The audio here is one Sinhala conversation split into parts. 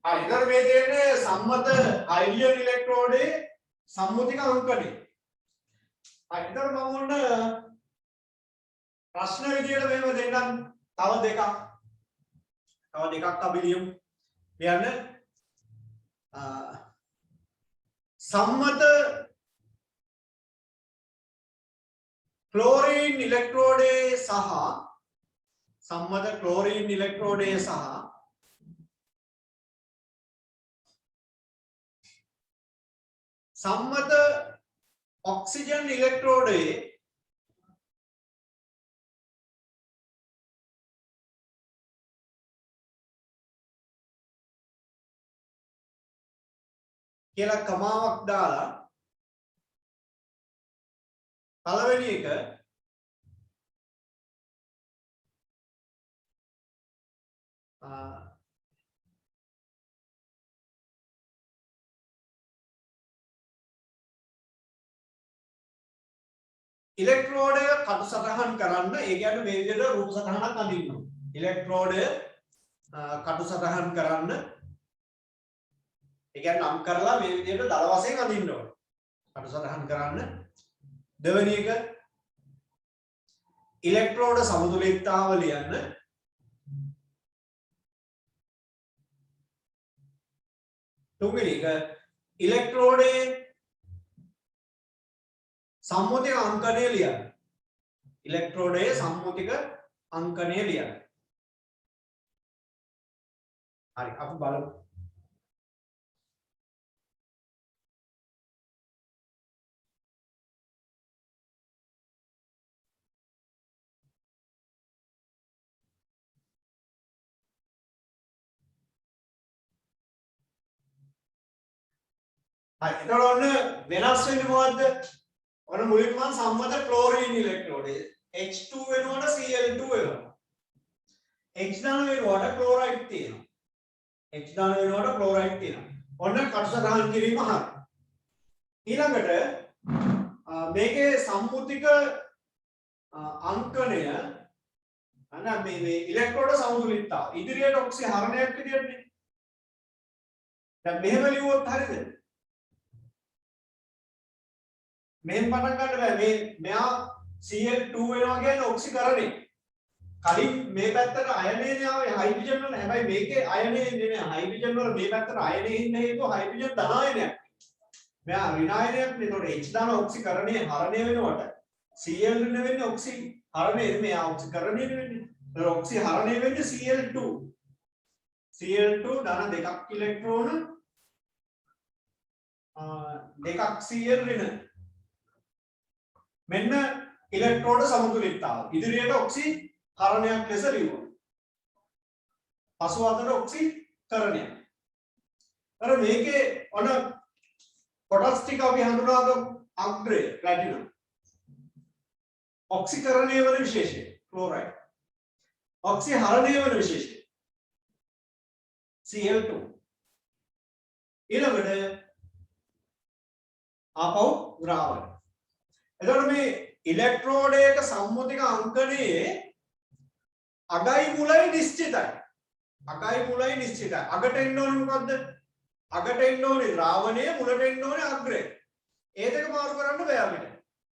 හරි. ඊතර මේ තියෙන්නේ සම්මත හයිඩ්‍රජන් ඉලෙක්ට්‍රෝඩේ සම්මුතික අංකණය. හරි. ඊතර මම ඔන්න ප්‍රශ්න විදියට මෙහෙම දෙන්නම්. තව දෙකක් අපි ලියමු. කියන්නේ සම්මත ක්ලෝරින් ඉලෙක්ට්‍රෝඩේ සහ සම්මත ක්ලෝරින් ඉලෙක්ට්‍රෝඩේ සහ සම්මත ඔක්සිජන් ඉලෙක්ට්‍රෝඩේ කියලා කමාවක් දාලා පළවෙනි එක ඉලෙක්ට්‍රෝඩය කටු සටහන් කරන්න. ඒ කියන්නේ මේ විදිහට රූප සටහනක් අඳින්න ඕන. ඉලෙක්ට්‍රෝඩය කටු සටහන් කරන්න. ඒ කියන්නේ නම් කරලා මේ විදිහට දල වශයෙන් අඳින්න ඕන. කටු සටහන් කරන්න. දෙවෙනි එක ඉලෙක්ට්‍රෝඩ සමතුලිතතාව ලියන්න. තුන්වෙනි එක ඉලෙක්ට්‍රෝඩේ සම්මුතික අංකණය ලියන්න. ඉලෙක්ට්‍රෝඩයේ සම්මුතික අංකණය ලියන්න. හරි අපි බලමු. හරි එතකොට ඔන්න වෙනස් වෙන්නේ මොකද්ද? ඔන්න මුලින්ම මම සම්මත ක්ලෝරින් ඉලෙක්ට්‍රෝඩේ H2 වෙනකොට Cl2 වෙනවා. H දාන වෙනකොට ක්ලෝරයිඩ් තියෙනවා. H දාන වෙනකොට ක්ලෝරයිඩ් තියෙනවා. ඔන්න කටසටහන් කිරීම හරි. ඊළඟට මේකේ සම්මුතික අංකණය අන්න මේ ඉලෙක්ට්‍රෝඩ සමතුලිතතාව ඉදිරියට ඔක්සි හරණයක් විදියටනේ. දැන් මෙහෙම ලියුවොත් හරියද? මෙහෙම පටන් ගන්න බෑ. මෙයා Cl2 වෙනවා කියන්නේ ඔක්සිකරණය. කලින් මේ පැත්තට අයනේනේ ආවේ හයිඩ්‍රජන් වල. හැබැයි මේකේ අයනේ නෙමෙයි. හයිඩ්‍රජන් වල මේ පැත්තට අයනේ ඉන්න හේතුව හයිඩ්‍රජන් ධන අයනයක්. මෙයා ඍණායනයක් නේ. ඒතකොට H ධන ඔක්සිකරණය හරණය වෙනකොට Cl ඍණ වෙන්නේ ඔක්සිහරණය නෙමෙයි. ඔක්සිකරණය වෙන්නේ. ඒතකොට ඔක්සිහරණය වෙන්නේ Cl2. Cl2 ධන දෙකක් ඉලෙක්ට්‍රෝන දෙකක් Cl ඍණ. මෙන්න ඉලෙක්ට්‍රෝඩ සමතුලිතතාව. ඉදිරියට ඔක්සි හරණයක් ලෙස ලියුවා. පසු අතට ඔක්සි කරණයක්. අර මේකේ ඔන කොටස් ටික අපි හඳුනාගමු. අග්‍රය ප්ලැටිනම්. ඔක්සිකරණය වන විශේෂය ක්ලෝරයිඩ්. ඔක්සි හරණය වන විශේෂය Cl2. ඊළඟට ආපහු ද්‍රාවණය. එතකොට මේ ඉලෙක්ට්‍රෝඩයක සම්මුතික අංකණයේ අගයි මුලයි නිශ්චිතයි. අගයි මුලයි නිශ්චිතයි. අගට එන්න ඕනේ මොකද්ද? අගට එන්න ඕනේ ද්‍රාවණය, මුලට එන්න ඕනේ අග්‍රය. ඒ දෙක මාරු කරන්න බෑ අපිට.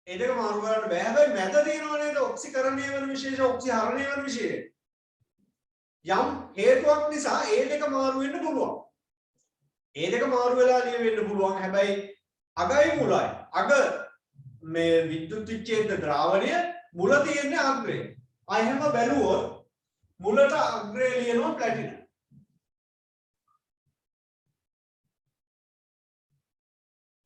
ඒ දෙක මාරු කරන්න බෑ. හැබැයි මැද තියෙනවා නේද ඔක්සිකරණය වෙන විශේෂ, ඔක්සිහරණය වෙන විශේෂ. යම් හේතුවක් නිසා ඒ දෙක මාරු වෙන්න පුළුවන්. ඒ දෙක මාරු වෙලා වෙන්න පුළුවන්. හැබැයි අගයි මුලයි. අග මේ විද්‍යුත් විච්ඡේද ද්‍රාවණය මුල තියෙන්නේ අග්‍රය. එහෙම බැලුවොත් මුලට අග්‍රය ලියනවා ප්ලැටිනම්.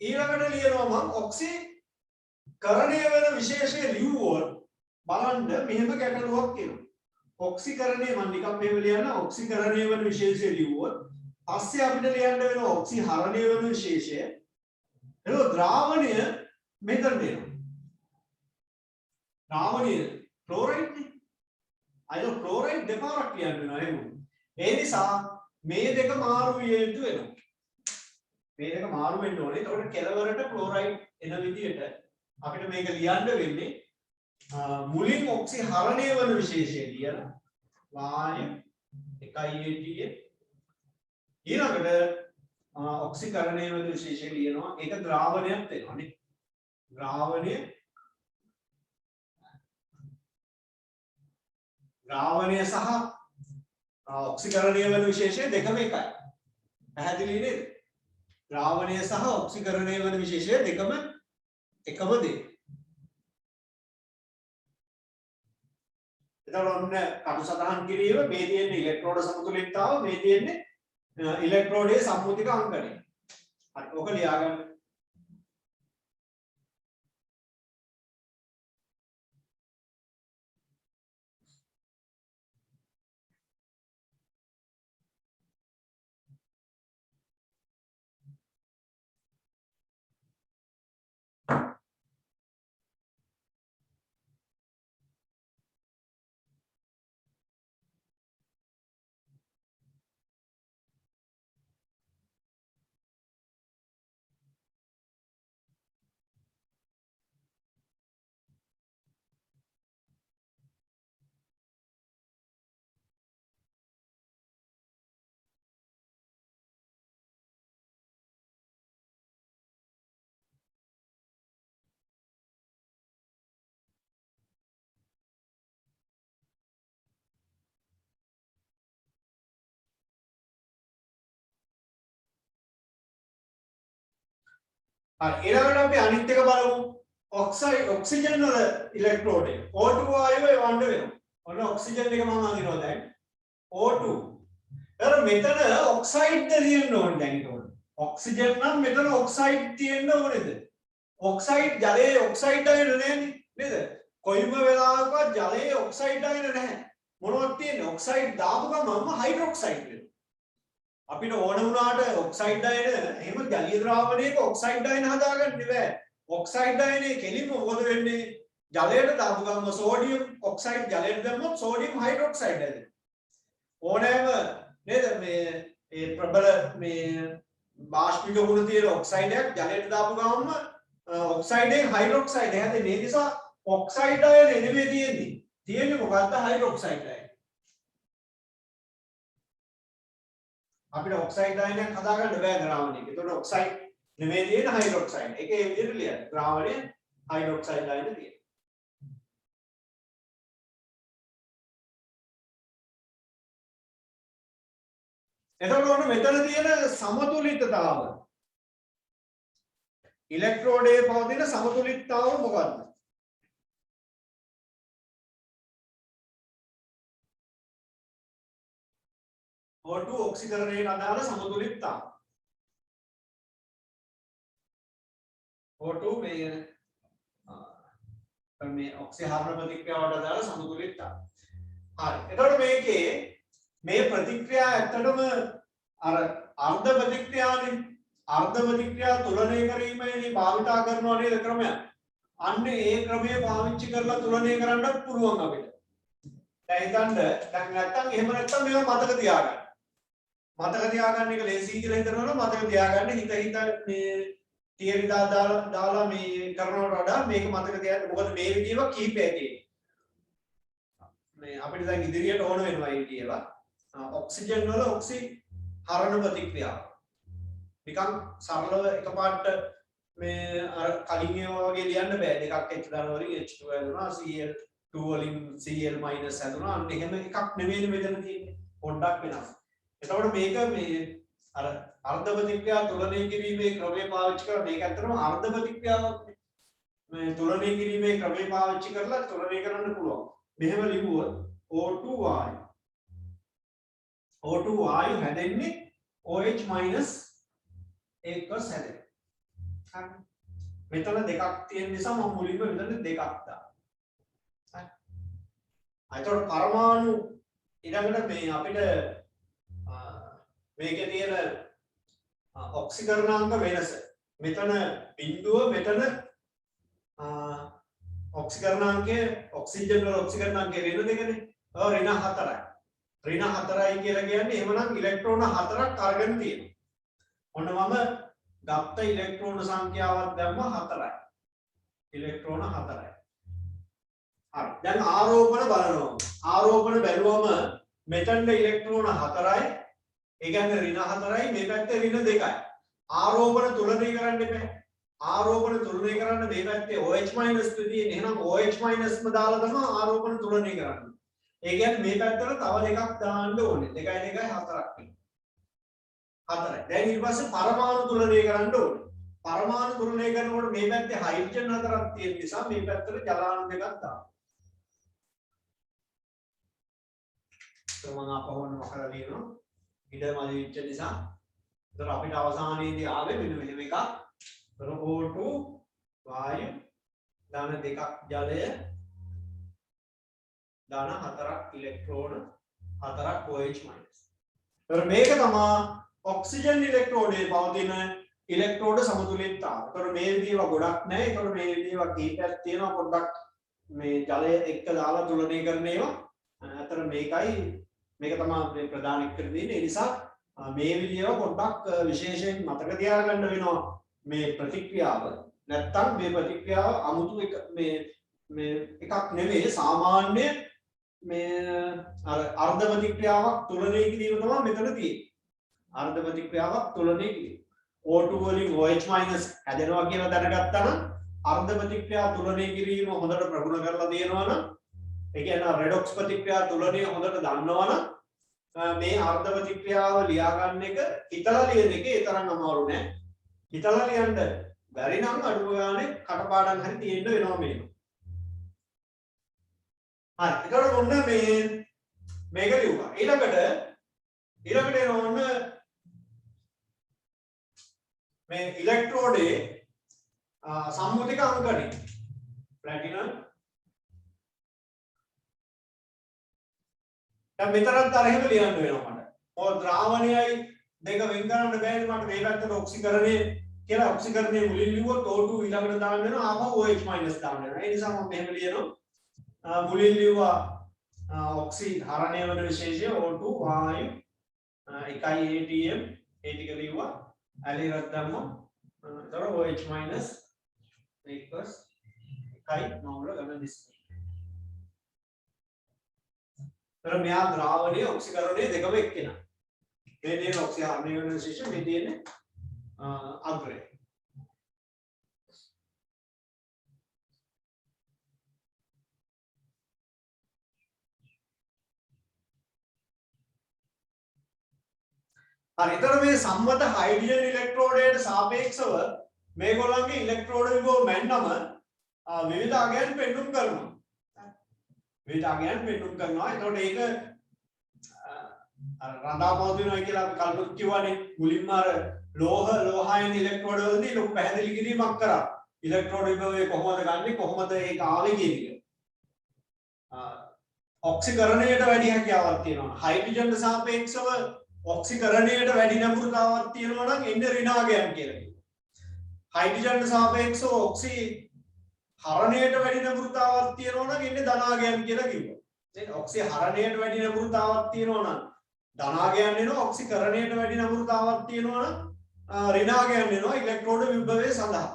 ඊළඟට ලියනවා මම ඔක්සිකරණය වෙන විශේෂය ලියුවොත් බලන්න මෙහෙම ගැටලුවක් එනවා. ඔක්සිකරණය මම නිකන් මෙහෙම ලියන්න ඔක්සිකරණය වෙන විශේෂය ලියුවොත් පස්සේ අපිට ලියන්න වෙනවා ඔක්සිහරණය වෙන විශේෂය. ඒක ද්‍රාවණය මෙතන දෙනවා. ද්‍රාවණය ක්ලෝරයිඩ් නේ. අය ක්ලෝරයිඩ් දෙපාරක් කියන්න වෙනවා එහෙම. ඒ නිසා මේ දෙක මාරු විය යුතු වෙනවා. මේ දෙක මාරු වෙන්න ඕනේ. එතකොට කෙලවරට ක්ලෝරයිඩ් එන විදිහට අපිට මේක ලියන්න වෙන්නේ මුලින් ඔක්සිහරණය වෙන විශේෂය ලියලා වාය 1 ATA ඊළඟට ඔක්සිකරණය වෙන විශේෂය ලියනවා. ඒක ද්‍රාවණයක් වෙනවා නේ. ද්‍රාවණය සහ ඔක්සිකරණය වෙන විශේෂය දෙකම එකයි. පැහැදිලි නේද? ද්‍රාවණය සහ ඔක්සිකරණය වෙන විශේෂය දෙකම එකම දේ. එතකොට ඔන්න කටු සටහන් කිරීම මේ තියෙන්නේ ඉලෙක්ට්‍රෝඩ සමතුලිතතාව මේ තියෙන්නේ ඉලෙක්ට්‍රෝඩයේ සම්මුතික අංකණය. හරි ඔක ලියාගන්න. හරි ඊළඟට අපි අනිත් එක බලමු. ඔක්සිජන් වල ඉලෙක්ට්‍රෝඩ එක O2 වායුවේ වණ්ඩ වෙනවා. ඔන්න ඔක්සිජන් එක මම අඳිනවා දැන් O2. එතන මෙතන ඔක්සයිඩ් තියෙන්න ඕනේ දැන් ඒකට. ඔක්සිජන් නම් මෙතන ඔක්සයිඩ් තියෙන්න ඕනේද? ඔක්සයිඩ් ජලයේ ඔක්සයිඩ් අයන නෑනේ නේද? කොයිම වෙලාවකවත් ජලයේ ඔක්සයිඩ් අයන නැහැ. මොනවද තියෙන්නේ? ඔක්සයිඩ් දාපු ගමන්ම හයිඩ්‍රොක්සයිඩ් වෙනවා. අපිට ඕන වුණාට ඔක්සයිඩ් අයන එහෙම ජලීය ද්‍රාවණයක ඔක්සයිඩ් අයන හදාගන්න බෑ. ඔක්සයිඩ් අයනේ කෙලින්ම මොකද වෙන්නේ? ජලයට දාපු ගමන් සෝඩියම් ඔක්සයිඩ් ජලයට දැම්මොත් සෝඩියම් හයිඩ්‍රොක්සයිඩ් හැදෙනවා. ඕනෑම නේද මේ ප්‍රබල මේ බාෂ්පික ගුණ තියෙන ඔක්සයිඩයක් ජලයට දාපු ගමන්ම ඔක්සයිඩයෙන් හයිඩ්‍රොක්සයිඩ් හැදෙන්නේ. ඒ නිසා ඔක්සයිඩ් අයන නෙමෙයි තියෙන්නේ. තියෙන්නේ මොකද්ද? හයිඩ්‍රොක්සයිඩ් අයන. අපිට ඔක්සයිඩ් අයනයක් හදාගන්න බෑ ද්‍රාවණයක. ඒතකොට ඔක්සයිඩ් නෙමෙයි තියෙන හයිඩ්‍රොක්සයිඩ්. ඒක ඒ විදිහට ලියන්න. ද්‍රාවණයේ හයිඩ්‍රොක්සයිඩ් අයන තියෙනවා. එතකොට ඔන්න මෙතන තියෙන සමතුලිතතාව. ඉලෙක්ට්‍රෝඩයේ පවතින සමතුලිතතාව මොකක්ද? O2 ඔක්සිකරණයට අදාළ සමතුලිතතාව. O2 මේ ඔක්සිහරණ ප්‍රතික්‍රියාවට අදාළ සමතුලිතතාව. හරි. එතකොට මේකේ මේ ප්‍රතික්‍රියා ඇත්තටම අර අර්ධ ප්‍රතික්‍රියානේ අර්ධ ප්‍රතික්‍රියා තුලනය කිරීමේදී භාවිතා කරනවා නේද ක්‍රමයක්. අන්න ඒ ක්‍රමය පාවිච්චි කරලා තුලනය කරන්නත් පුළුවන් අපිට. දැන් හිතන්න දැන් නැත්තම් එහෙම නැත්තම් මේවා මතක තියාගන්න. මතක තියාගන්න එක ලේසි කියලා හිතනවා නම් මතක තියාගන්න හිත මේ තියරි දාලා මේ කරනවට වඩා මේක මතක තියාගන්න. මොකද මේ විදිහව කීපයක් තියෙනවා. මේ අපිට දැන් ඉදිරියට ඕන වෙනවා මේ විදිහව. ඔක්සිජන් වල ඔක්සි හරණ ප්‍රතික්‍රියාව. නිකන් සරලව එකපාරට මේ අර කලින් ඒවා වගේ ලියන්න බෑ. දෙකක් H දාන වලින් H2 හැදුනා Cl2 වලින් Cl- හැදුනා. අන්න එහෙම එකක් නෙමෙයි මෙතන තියෙන්නේ. පොඩ්ඩක් වෙනස්. එතකොට මේක මේ අර අර්ධ ප්‍රතික්‍රියා තුලනය කිරීමේ ක්‍රමය පාවිච්චි කරලා මේක ඇත්තටම අර්ධ ප්‍රතික්‍රියාවක් මේ තුලනය කිරීමේ ක්‍රමය පාවිච්චි කරලා තුලනය කරන්න පුළුවන්. මෙහෙම ලිව්වොත් O2 වායු O2 වායු හැදෙන්නේ OH- එකක හැදෙනවා. හරි. මෙතන දෙකක් තියෙන නිසා මම මුලින්ම මෙතන දෙකක් දානවා. හරි. අයිතොර පරමාණු ඊළඟට මේ අපිට මේකේ තියෙන ඔක්සිකරණාංක වෙනස. මෙතන බිඳුව මෙතන ඔක්සිකරණාංකය ඔක්සිජන් වල ඔක්සිකරණාංකය ඍණ දෙකනේ. ඔව් ඍණ 4යි. ඍණ 4යි කියලා කියන්නේ එහෙමනම් ඉලෙක්ට්‍රෝන 4ක් අරගෙන තියෙනවා. ඔන්න මම ගත්ත ඉලෙක්ට්‍රෝන සංඛ්‍යාවක් දැම්ම 4යි. ඉලෙක්ට්‍රෝන 4යි. හරි. දැන් ආරෝපණ බලනවා. ආරෝපණ බැලුවම මෙතන ඉලෙක්ට්‍රෝන 4යි ඒ කියන්නේ ඍණ 4යි මේ පැත්තේ ඍණ 2යි. ආරෝපණ තුලනය කරන්න එපා. ආරෝපණ තුලනය කරන්න මේ පැත්තේ OH මයිනස් තියෙන. එහෙනම් OH මයිනස්ම දාලා තමයි ආරෝපණ තුලනය කරන්නේ. ඒ කියන්නේ මේ පැත්තට තව එකක් දාන්න ඕනේ. 2යි 2යි 4ක් වෙනවා. 4යි. දැන් ඊට පස්සේ පරමාණු තුලනය කරන්න ඕනේ. පරමාණු තුලනය කරනකොට මේ පැත්තේ හයිඩ්‍රජන් 4ක් තියෙන නිසා මේ පැත්තට ජලාණු දෙකක් දාන්න. මම අපහොන්න මොකද ලියනවා ඉඩමලි විච්ච නිසා ඒතර අපිට අවසානයේදී ආවේ මෙන්න මෙහෙම එකක් O2 වායු ධන 2ක් ජලය ධන 4ක් ඉලෙක්ට්‍රෝන 4ක් OH මයිනස්. ඒතර මේක තමයි ඔක්සිජන් ඉලෙක්ට්‍රෝඩයේ පවතින ඉලෙක්ට්‍රෝඩ සමතුලිතතාව. ඒතර මේ විදිහව ගොඩක් නැහැ. ඒතර මේ විදිහව කීපයක් තියෙනවා පොඩ්ඩක් මේ ජලය එක්ක දාලා තුලනය කරන ඒවා. අතර මේකයි මේක තමයි ප්‍රධාන එක්ක තියෙන්නේ. ඒ නිසා මේ විදියව පොඩ්ඩක් විශේෂයෙන් මතක තියාගන්න වෙනවා මේ ප්‍රතික්‍රියාව. නැත්තම් මේ ප්‍රතික්‍රියාව 아무තු එක මේ එකක් නෙවෙයි සාමාන්‍ය මේ අර අර්ධ ප්‍රතික්‍රියාවක් තුලනය කිරීම තමයි මෙතන තියෙන්නේ. අර්ධ ප්‍රතික්‍රියාවක් තුලනය කිරීම. O2 වලින් OH- හැදෙනවා කියලා දැනගත්තා නම් අර්ධ ප්‍රතික්‍රියා තුලනය කිරීම හොඳට ප්‍රගුණ කරලා තියෙනවා නම් ඒ කියන්නේ රෙඩොක්ස් ප්‍රතික්‍රියා තුලනය හොඳට දන්නවනම් මේ අර්ධ ප්‍රතික්‍රියාව ලියා ගන්න එක හිතලා ලියන එක ඒ තරම් අමාරු නෑ. හිතලා ලියන්න බැරි නම් අඩුව ගානේ කටපාඩම් හරි තියෙන්න වෙනවා මේක. හරි. ඒකට ඔන්න මේක ලියුවා. ඊළඟට එනවා ඔන්න මේ ඉලෙක්ට්‍රෝඩේ සම්මුතික අංකණය. ප්ලැටිනම් දැන් මෙතරත් අර එහෙම ලියන්න වෙනවා මට. මොකද ද්‍රාවණයයි දෙක වෙන් කරන්න බෑනේ මට මේ පැත්තට ඔක්සිකරණය කියලා ඔක්සිකරණය මුලින් ලිව්වොත් O2 ඊළඟට දාන්න වෙනවා ආපහු OH- දාන්න වෙනවා. ඒ නිසා මම මෙහෙම ලියනවා. මුලින් ලිව්වා ඔක්සි හරණය වෙන විශේෂය O2 වායු 1 ATM ඒ ටික ලිව්වා. ඇලිරක් දැම්මා. ඒතර OH- equals 1 නෝමල ගණන් දිස්ත්‍රික්කය. तर මෙයා ද්‍රාවණයේ ඔක්සිකරණයේ දෙකම එක්කෙනා. මේ තියෙන ඔක්සිහරණය වෙන විශේෂ මේ තියෙන්නේ අග්‍රය. හරි. ඒතර මේ සම්මත හයිඩ්‍රජන් ඉලෙක්ට්‍රෝඩයට සාපේක්ෂව මේගොල්ලන්ගේ ඉලෙක්ට්‍රෝඩ විභව මැන්නම විවිධ අගයන් පෙන්නුම් කරනවා. විවිධ අගයන් පෙන්නුම් කරනවා. එතකොට ඒක රඳා පවතිනවා කියලා අපි කල්පනා කිව්වනේ. මුලින්ම අර ලෝහායන ඉලෙක්ට්‍රෝඩ වලදී ලොකු පැහැදිලි කිරීමක් කරා. ඉලෙක්ට්‍රෝඩ විභවය කොහොමද ගන්නෙ කොහොමද ඒක ආවේ කියන එක. ඔක්සිකරණයට වැඩි හැකියාවක් තියෙනවා. හයිඩ්‍රජන්ට සාපේක්ෂව ඔක්සිකරණයට වැඩි නැඹුරුතාවක් තියෙනවා නම් එන්නේ ඍණාගයන් කියලා කියනවා. හයිඩ්‍රජන්ට සාපේක්ෂව ඔක්සි හරණයට වැඩි නැඹුරුතාවක් තියෙනවා නම් එන්නේ ධනාගයන් කියලා කිව්වා. දැන් ඔක්සි හරණයට වැඩි නැඹුරුතාවක් තියෙනවා නම් ධනාගයන් එනවා. ඔක්සිකරණයට වැඩි නැඹුරුතාවක් තියෙනවා නම් ඍණාගයන් එනවා ඉලෙක්ට්‍රෝඩ විභවය සඳහා.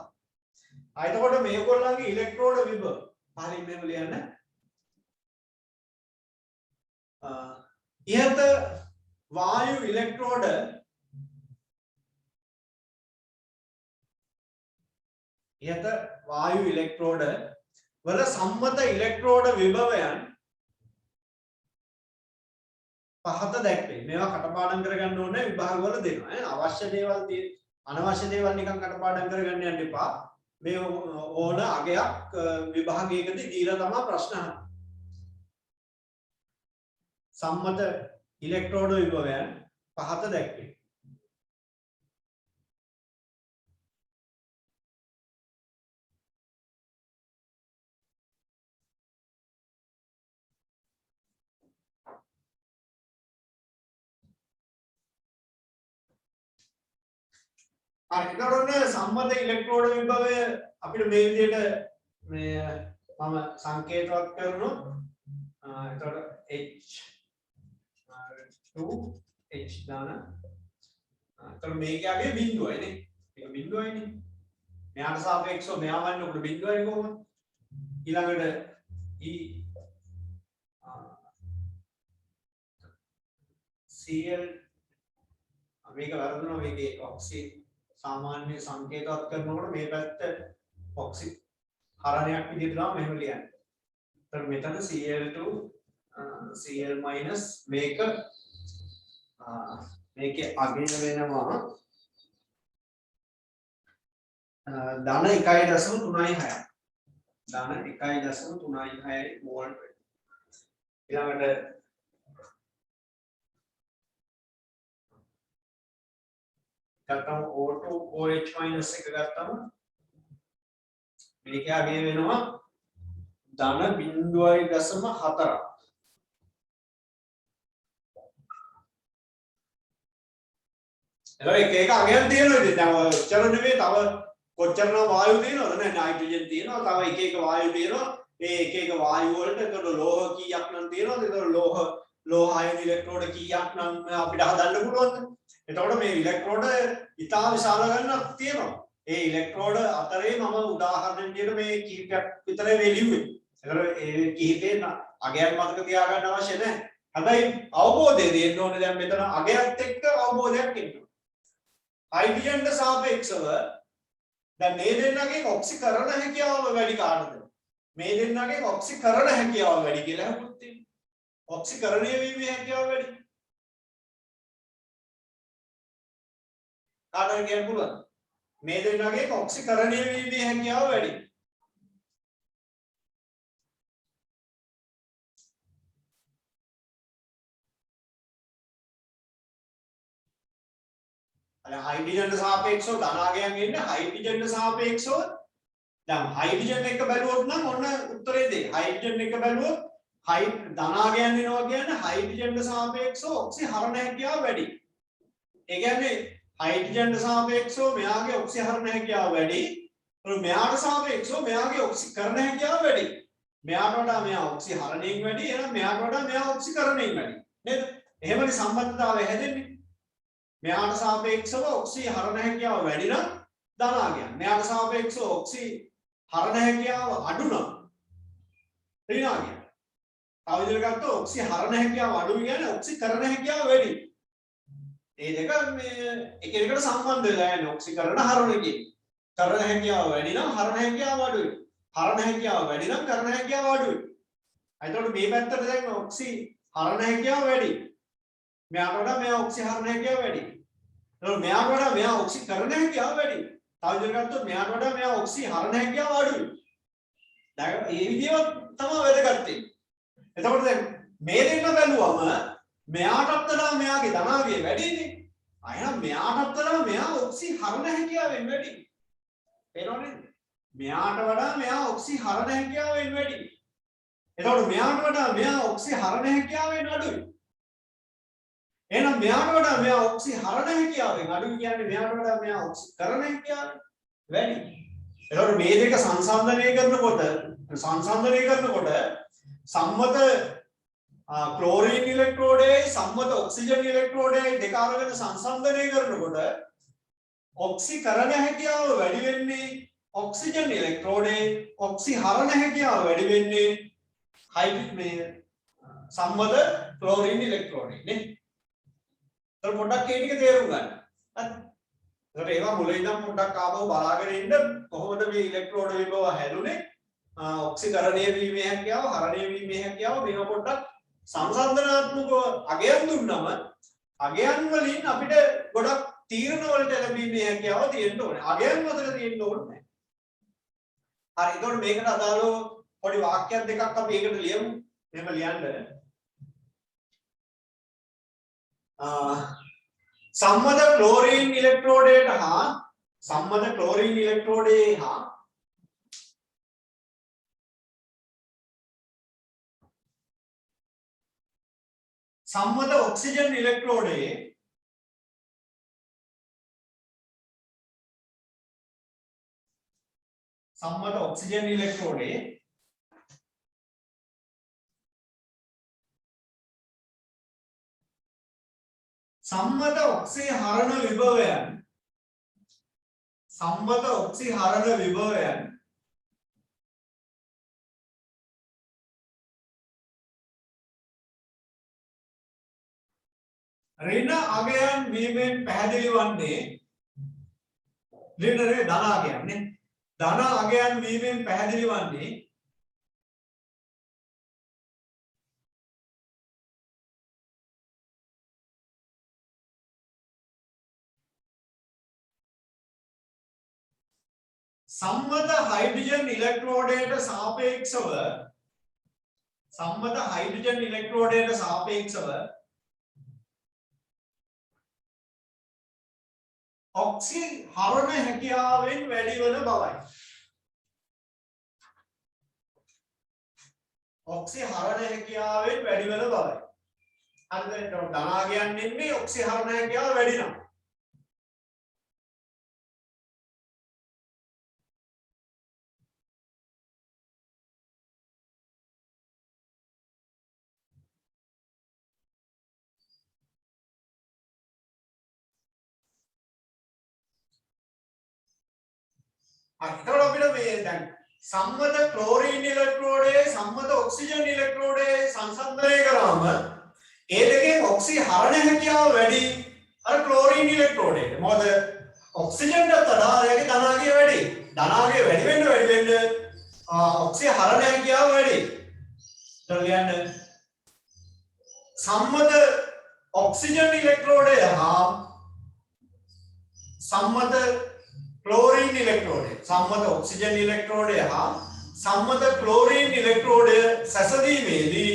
එතකොට මේගොල්ලන්ගේ ඉලෙක්ට්‍රෝඩ විභව පහලින් මෙහෙම ලියන්න. ඉහත වායු ඉලෙක්ට්‍රෝඩ වල සම්මත ඉලෙක්ට්‍රෝඩ විභවයන් පහත දැක්වේ. මේවා කටපාඩම් කරගන්න ඕනේ විභාග වල දෙනවා. අවශ්‍ය දේවල් අනවශ්‍ය දේවල් නිකන් කටපාඩම් කරගන්න යන්න එපා. මේ ඕන අගයක් විභාගයකදී දීලා තමයි ප්‍රශ්න අහන්නේ. සම්මත ඉලෙක්ට්‍රෝඩ විභවයන් පහත දැක්වේ. හරි. සම්මත ඉලෙක්ට්‍රෝඩ විභවය අපිට මේ විදිහට මේ මම සංකේතවත් කරනවා. එතකොට H දාන. එතකොට මේකගේ බිඳුවයිනේ. මේක බිඳුවයිනේ. මෙයාට සාපේක්ෂව මෙයා වන්නේ උඩ බිඳුවයි කොහොමද? ඊළඟට Cl මේක වැරදුනා මේකේ ඔක්සි සාමාන්‍ය සංකේතවත් කරනකොට මේ පැත්ත ඔක්සි හරණයක් විදිහට තමයි මෙහෙම ලියන්නේ. එතකොට මෙතන Cl2 Cl minus මේකේ අගය වෙනවා ධන 1.36 ධන 1.36 වෝල්ට්. ඊළඟට ගත්තම O2 OH minus එක ගත්තම මේක අගය වෙනවා ධන 0.4. එතකොට එක අගයක් තියෙනවා ඉතින් දැන් ඔච්චර නෙවෙයි තව කොච්චරන වායු තියෙනවද නැහැ නයිට්‍රජන් තියෙනවා තව එක වායු තියෙනවා ඒ එක වායු වලට එතකොට ලෝහ කීයක් නම් තියෙනවද එතකොට ලෝහ අයන ඉලෙක්ට්‍රෝඩ කීයක් නම් අපිට හදන්න පුළුවන්ද එතකොට මේ ඉලෙක්ට්‍රෝඩ ඉතා විශාල ගණනක් තියෙනවා ඒ ඉලෙක්ට්‍රෝඩ අතරේ මම උදාහරණයක් විදිහට මේ කිහිපයක් විතරයි මේ ලිව්වේ එතකොට ඒ කිහිපේ අගයක් මතක තියාගන්න අවශ්‍ය නැහැ හැබැයි අවබෝධය දෙන්න ඕනේ දැන් මෙතන අගයත් එක්ක අවබෝධයක් එන්න हाइड्रोजन सापेक्षව දැන් මේ දෙන්නගේ ඔක්සිකරණ හැකියාව වැඩි කාටද මේ දෙන්නගේ ඔක්සිකරණ හැකියාව වැඩි කියලා හුත් තියෙනවා ඔක්සිකරණය වීමේ හැකියාව වැඩි කාටද කියන්න පුළුවන් මේ දෙන්නගේ ඔක්සිකරණය වීමේ හැකියාව වැඩි हाइड्रोजन सापेक्षව ධනාගයන් ඉන්නේ हाइड्रोजन सापेक्षව දැන් हाइड्रोजन එක බැලුවොත් නම් ඔන්න උත්තරේ දෙයි हाइड्रोजन එක බැලුවොත් ධනාගයන් වෙනවා කියන්නේ हाइड्रोजन सापेक्षව ඔක්සි හරණ හැකියාව වැඩි ඒ කියන්නේ हाइड्रोजन सापेक्षව මෙයාගේ ඔක්සි හරණ හැකියාව වැඩි මෙයාට सापेक्षව මෙයාගේ ඔක්සි කරණ හැකියාව වැඩි මෙයාට වඩා මෙයා ඔක්සි හරණයෙන් වැඩි එහෙනම් මෙයාට වඩා මෙයා ඔක්සි කරණයෙන් වැඩි නේද එහෙමනේ සම්බන්ධතාවය හැදෙන්නේ මෙයාට සාපේක්ෂව ඔක්සි හරණ හැකියාව වැඩි නම් ධනාගයන් මෙයාට සාපේක්ෂව ඔක්සි හරණ හැකියාව අඩු නම් ඍණාගයන් තව විදිහකට ගත්තොත් ඔක්සි හරණ හැකියාව අඩු කියන්නේ ඔක්සි කරණ හැකියාව වැඩි මේ දෙක මේ එකිනෙකට සම්බන්ධ වෙලා යන්නේ ඔක්සි කරණ හරණ කියන්නේ කරණ හැකියාව වැඩි නම් හරණ හැකියාව අඩුයි හරණ හැකියාව වැඩි නම් කරණ හැකියාව අඩුයි එතකොට මේ පැත්තට දැන් ඔක්සි හරණ හැකියාව වැඩි මෙයාට වඩා මෙයා ඔක්සි හරණ හැකියාව වැඩි. එතකොට මෙයාට වඩා මෙයා ඔක්සි කරණ හැකියාව වැඩි. තව විදිහකට ගත්තොත් මෙයාට වඩා මෙයා ඔක්සි හරණ හැකියාව අඩුයි. දැන් මේ විදිහම තමයි වැදගත් වෙන්නේ. එතකොට දැන් මේ දෙන්න බැලුවම මෙයාටත් වඩා මෙයාගේ ධනාගය වැඩිනේ. අයනම් මෙයාටත් වඩා මෙයා ඔක්සි හරණ හැකියාවෙන් වැඩි. තේරෙනවද? මෙයාට වඩා මෙයා ඔක්සි හරණ හැකියාවෙන් වැඩි. එතකොට මෙයාට වඩා මෙයා ඔක්සි හරණ හැකියාවෙන් අඩුයි. එහෙනම් මෙයාට වඩා මෙයා ඔක්සි හරණ හැකියාවෙන් අඩුයි කියන්නේ මෙයාට වඩා මෙයා ඔක්සි කරණ හැකියාව වැඩි. එතකොට මේ දෙක සංසන්දනය කරනකොට සම්මත ක්ලෝරින් ඉලෙක්ට්‍රෝඩයයි සම්මත ඔක්සිජන් ඉලෙක්ට්‍රෝඩයයි දෙක අරගෙන සංසන්දනය කරනකොට ඔක්සි කරණ හැකියාව වැඩි වෙන්නේ ඔක්සිජන් ඉලෙක්ට්‍රෝඩේ ඔක්සි හරණ හැකියාව වැඩි වෙන්නේ සම්මත ක්ලෝරින් ඉලෙක්ට්‍රෝඩේ නේ. तर පොඩ්ඩක් ඒ ටික තේරුම් ගන්න. හරි. ඒකට ඒවා මුලින් ඉඳන් පොඩ්ඩක් ආපහු බලාගෙන ඉන්න කොහොමද මේ ඉලෙක්ට්‍රෝඩ විභව හැදුනේ? ඔක්සිකරණය වීමේ හැකියාව, හරණය වීමේ හැකියාව මේවා පොඩ්ඩක් සංසන්දනාත්මකව අගයන් දුන්නම අගයන් වලින් අපිට ගොඩක් තීරණ වලට ලැබීමේ හැකියාව තියෙන්න ඕනේ. අගයන් මතක තියෙන්න ඕනේ නැහැ. හරි. ඒකට මේකට අදාළව පොඩි වාක්‍යයක් දෙකක් අපි ඒකට ලියමු. එහෙම ලියන්න සම්මත ක්ලෝරින් ඉලෙක්ට්‍රෝඩයට හා සම්මත ක්ලෝරින් ඉලෙක්ට්‍රෝඩයේ හා සම්මත ඔක්සිජන් ඉලෙක්ට්‍රෝඩයේ සම්මත ඔක්සිජන් ඉලෙක්ට්‍රෝඩයේ සම්මත ඔක්සි හරණ විභවයන් ඍණ අගයන් වීමෙන් පැහැදිලි වන්නේ ඍණ ධන අගයන් නේ ධන අගයන් වීමෙන් පැහැදිලි වන්නේ සම්මත හයිඩ්‍රජන් ඉලෙක්ට්‍රෝඩයට සාපේක්ෂව ඔක්සි හරණ හැකියාවෙන් වැඩි වන බවයි. ඔක්සි හරණ හැකියාවෙන් වැඩි වන බවයි. හරිද? එතකොට ධනාගයන් ඉන්නේ ඔක්සි හරණ හැකියාව වැඩි නම්. එතකොට අපිට මේ දැන් සම්මත ක්ලෝරීන් ඉලෙක්ට්‍රෝඩේ සම්මත ඔක්සිජන් ඉලෙක්ට්‍රෝඩේ සංසන්දනය කරාම ඒ දෙකෙන් ඔක්සි හරණ හැකියාව වැඩි අර ක්ලෝරීන් ඉලෙක්ට්‍රෝඩේට. මොකද ඔක්සිජන්ට වඩා ඒකේ ධනාගය වැඩි. ධනාගය වැඩි වෙන්න ඔක්සි හරණ හැකියාව වැඩි. ඒතකොට කියන්නේ සම්මත ඔක්සිජන් ඉලෙක්ට්‍රෝඩය හා සම්මත क्लोरीन इलेक्ट्रोड सम्मत ऑक्सीजन इलेक्ट्रोड सम्मत क्लोरीन इलेक्ट्रोड ससदीमेदी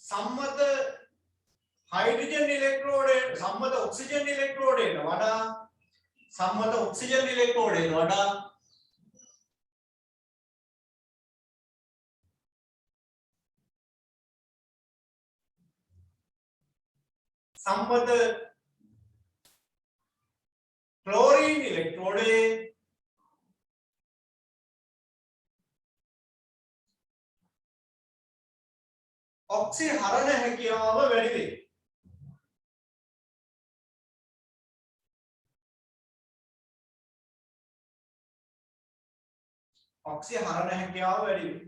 सम्मत हाइड्रोजन इलेक्ट्रोड सम्मत ऑक्सीजन इलेक्ट्रोड वडा सम्मत ऑक्सीजन इलेक्ट्रोड वडा सम्मत क्लोरीन इलेक्ट्रोड ऑक्सी हरण හැකියාව වැඩි වේ. ऑक्सी हरण හැකියාව වැඩි වේ.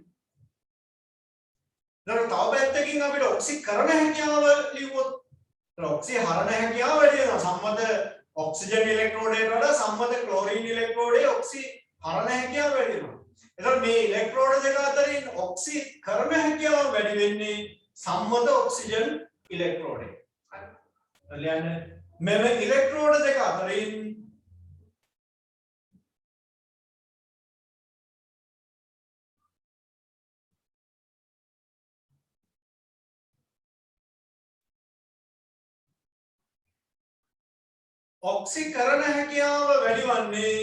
දැන් තව පැත්තකින් අපිට ऑक्सी කරන හැකියාව ලියුවොත් ऑक्सी හරණ හැකියාව වැඩි වෙනවා. සම්මත ඔක්සිජන් ඉලෙක්ට්‍රෝඩයට වඩා සම්මත ක්ලෝරීන් ඉලෙක්ට්‍රෝඩයේ ऑक्सी හරණ හැකියාව වැඩි වෙනවා. එතකොට මේ ඉලෙක්ට්‍රෝඩ දෙක අතරින් ऑक्सी කරන හැකියාව වැඩි වෙන්නේ सम्मत ऑक्सीजन इलेक्ट्रोड मेम इलेक्ट्रोड දෙක අතරින් ऑक्सीकरण හැකියාව වැඩි වන්නේ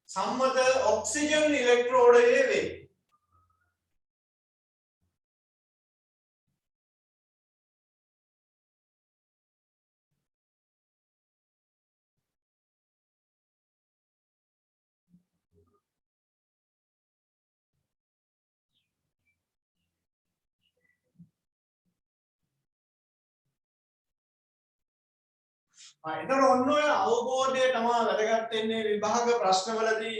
सम्मत ऑक्सीजन इलेक्ट्रोडයේ වේ. එතකොට ඔන්න ඔය අවබෝධය තමයි වැදගත් වෙන්නේ විභාග ප්‍රශ්නවලදී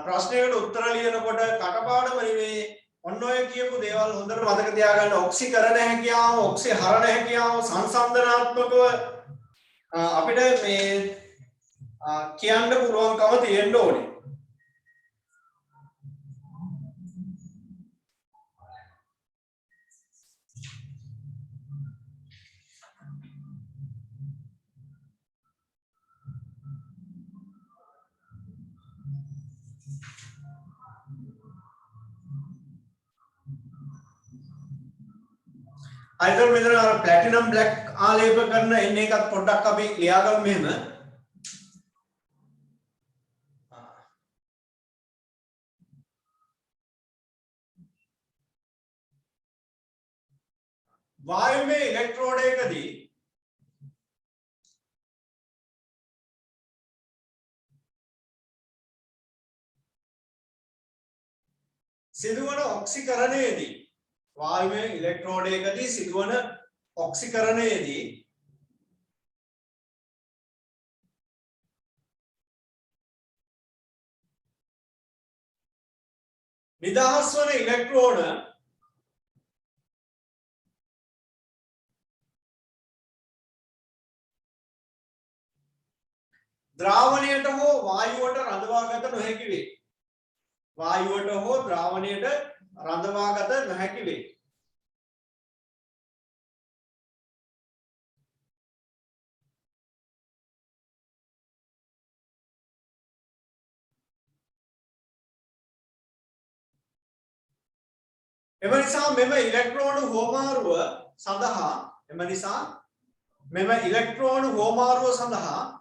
ප්‍රශ්නයකට උත්තර ලියනකොට කටපාඩම නෙවෙයි ඔන්න ඔය කියපු දේවල් හොඳට මතක තියාගන්න. ඔක්සිකරණ හැකියාව, ඔක්සි හරණ හැකියාව සංසන්දනාත්මකව අපිට මේ කියන්න පුළුවන්කම තියෙන්න ඕනේ. අයිතර මෙතන අර ප්ලැටිනම් බ්ලැක් ආලේප කරන එන්නේ එකත් පොඩ්ඩක් අපි ලියාගමු මෙහෙම. වායුමය ඉලෙක්ට්‍රෝඩයකදී සිදුවන ඔක්සිකරණයේදී වායුමය ඉලෙක්ට්‍රෝඩයකදී සිදුවන ඔක්සිකරණයේදී නිදහස් වන ඉලෙක්ට්‍රෝන ද්‍රාවණයට හෝ වායුවට රඳවාගත නොහැකි වේ. වායුවට හෝ ද්‍රාවණයට රඳවාගත නොහැකි වේ. එම නිසා මෙම ඉලෙක්ට්‍රෝන හෝමාරුව සඳහා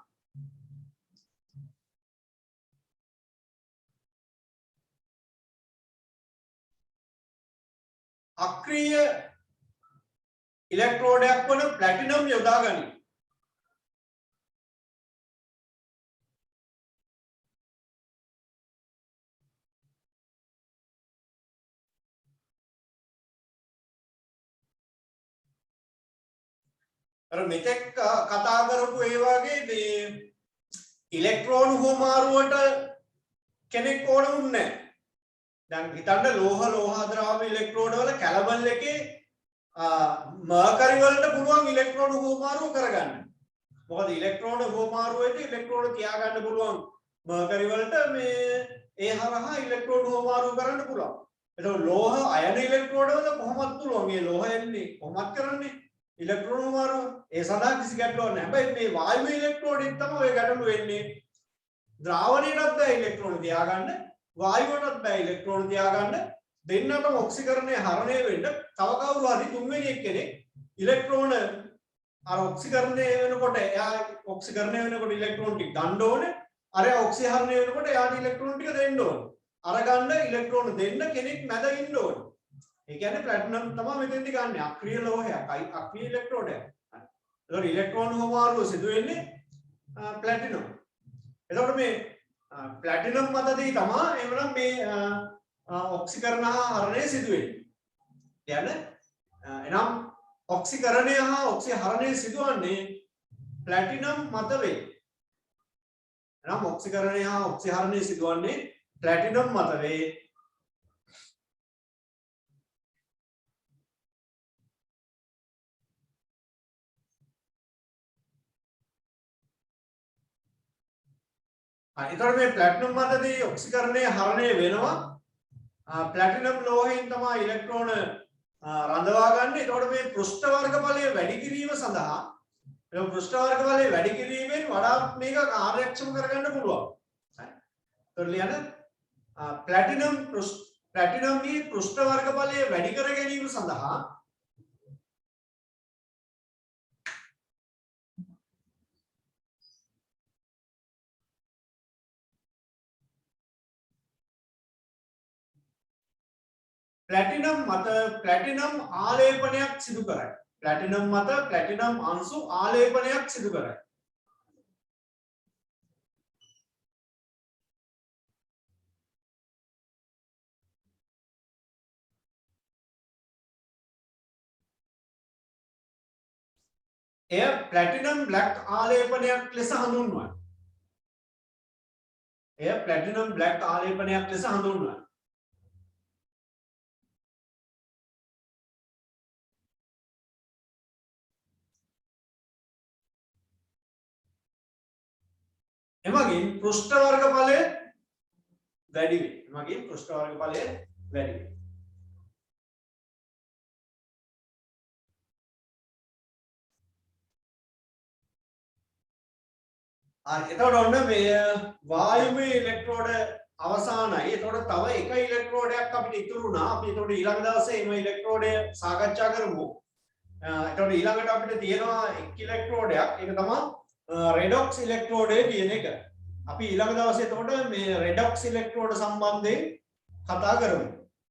අක්‍රීය ඉලෙක්ට්‍රෝඩයක් වන ප්ලැටිනම් යොදා ගනී. අර මෙතෙක් කතා කරපු ඒ වගේ මේ ඉලෙක්ට්‍රෝන හෝමාරුවට කෙනෙක් ඕන වුන්නේ නැහැ. දැන් හිතන්න ලෝහ ද්‍රාවක ඉලෙක්ට්‍රෝඩ වල කැලබල් එකේ මර්කරි වලට පුළුවන් ඉලෙක්ට්‍රෝන හෝමාරුව කරගන්න. මොකද ඉලෙක්ට්‍රෝන හෝමාරුවේදී ඉලෙක්ට්‍රෝන තියාගන්න පුළුවන් මර්කරි වලට මේ ඒ හරහා ඉලෙක්ට්‍රෝන හෝමාරුව කරන්න පුළුවන්. එතකොට ලෝහ අයන ඉලෙක්ට්‍රෝඩ වල කොහොමද පුළුවන් මේ ලෝහ එන්නේ කොහොමද කරන්නේ ඉලෙක්ට්‍රෝන හෝමාරුව? ඒ සඳහා කිසි ගැටලුවක් නැහැ. හැබැයි මේ වායු ඉලෙක්ට්‍රෝඩෙන් තමයි ඔය ගැටලුව වෙන්නේ. ද්‍රාවණයටත් බෑ ඉලෙක්ට්‍රෝන තියාගන්න, වායුවටත් බෑ ඉලෙක්ට්‍රෝන තියාගන්න. දෙන්නටම ඔක්සිකරණය හරණය වෙන්න තව කවුරු හරි තුන්වෙනි එක්කෙනෙක් ඉලෙක්ට්‍රෝන අර ඔක්සිකරණය වෙනකොට එයා ඔක්සිකරණය වෙනකොට ඉලෙක්ට්‍රෝන ටික ගන්න ඕනේ. අර ඔක්සිහරණය වෙනකොට එයාට ඉලෙක්ට්‍රෝන ටික දෙන්න ඕනේ. අර ගන්න ඉලෙක්ට්‍රෝන දෙන්න කෙනෙක් මැද ඉන්න ඕනේ. ඒ කියන්නේ ප්ලැටිනම් තමයි මෙතෙන්දි ගන්න අක්‍රීය ලෝහයක් අක්‍රීය ඉලෙක්ට්‍රෝඩයක්. ඒතකොට ඉලෙක්ට්‍රෝන හෝමාරුව සිදු වෙන්නේ ප්ලැටිනම්. එතකොට මේ ප්ලැටිනම් මතදී තමයි එවනම් මේ ඔක්සිකරණ හා හරණය සිදු වෙන්නේ. කියන්නේ එනම් ඔක්සිකරණය හා ඔක්සිහරණය සිදුවන්නේ ප්ලැටිනම් මත වේ. එනම් ඔක්සිකරණය හා ඔක්සිහරණය සිදුවන්නේ ප්ලැටිනම් මත වේ. එතකොට මේ ප්ලැටිනම් මතදී ඔක්සිකරණය හරණය වෙනවා. ප්ලැටිනම් ලෝහයෙන් තමයි ඉලෙක්ට්‍රෝන රඳවා ගන්න. එතකොට මේ පෘෂ්ඨ වර්ග බලය වැඩි කිරීම සඳහා පෘෂ්ඨ වර්ග බලය වැඩි කිරීමෙන් වඩාත් මේක කාර්යක්ෂම කරගන්න පුළුවන්. හරි. එතකොට ලියන්න ප්ලැටිනම්ගේ පෘෂ්ඨ වර්ග බලය වැඩි කර ගැනීම සඳහා ප්ලැටිනම් මත ප්ලැටිනම් ආලේපනයක් සිදු කරයි. ප්ලැටිනම් මත ප්ලැටිනම් අංශු ආලේපනයක් සිදු කරයි. එය ප්ලැටිනම් බ්ලැක් ආලේපනයක් ලෙස හඳුන්වයි. එය ප්ලැටිනම් බ්ලැක් ආලේපනයක් ලෙස හඳුන්වයි. එමගින් පෘෂ්ඨ වර්ග බලය වැඩි වේ. එමගින් පෘෂ්ඨ වර්ග බලය වැඩි වේ. එතකොට ඔන්න මේ වායුමය ඉලෙක්ට්‍රෝඩ අවසానයි. එතකොට තව එක ඉලෙක්ට්‍රෝඩයක් අපිට ඉතුරු වුණා. අපි එතකොට ඊළඟ දවසේ මේ ඉලෙක්ට්‍රෝඩය සාකච්ඡා කරමු. එතකොට ඊළඟට අපිට තියෙනවා එක් ඉලෙක්ට්‍රෝඩයක්. ඒක තමයි රෙඩොක්ස් ඉලෙක්ට්‍රෝඩය කියන එක. අපි ඊළඟ දවසේ එතකොට මේ රෙඩොක්ස් ඉලෙක්ට්‍රෝඩ සම්බන්ධයෙන් කතා කරමු.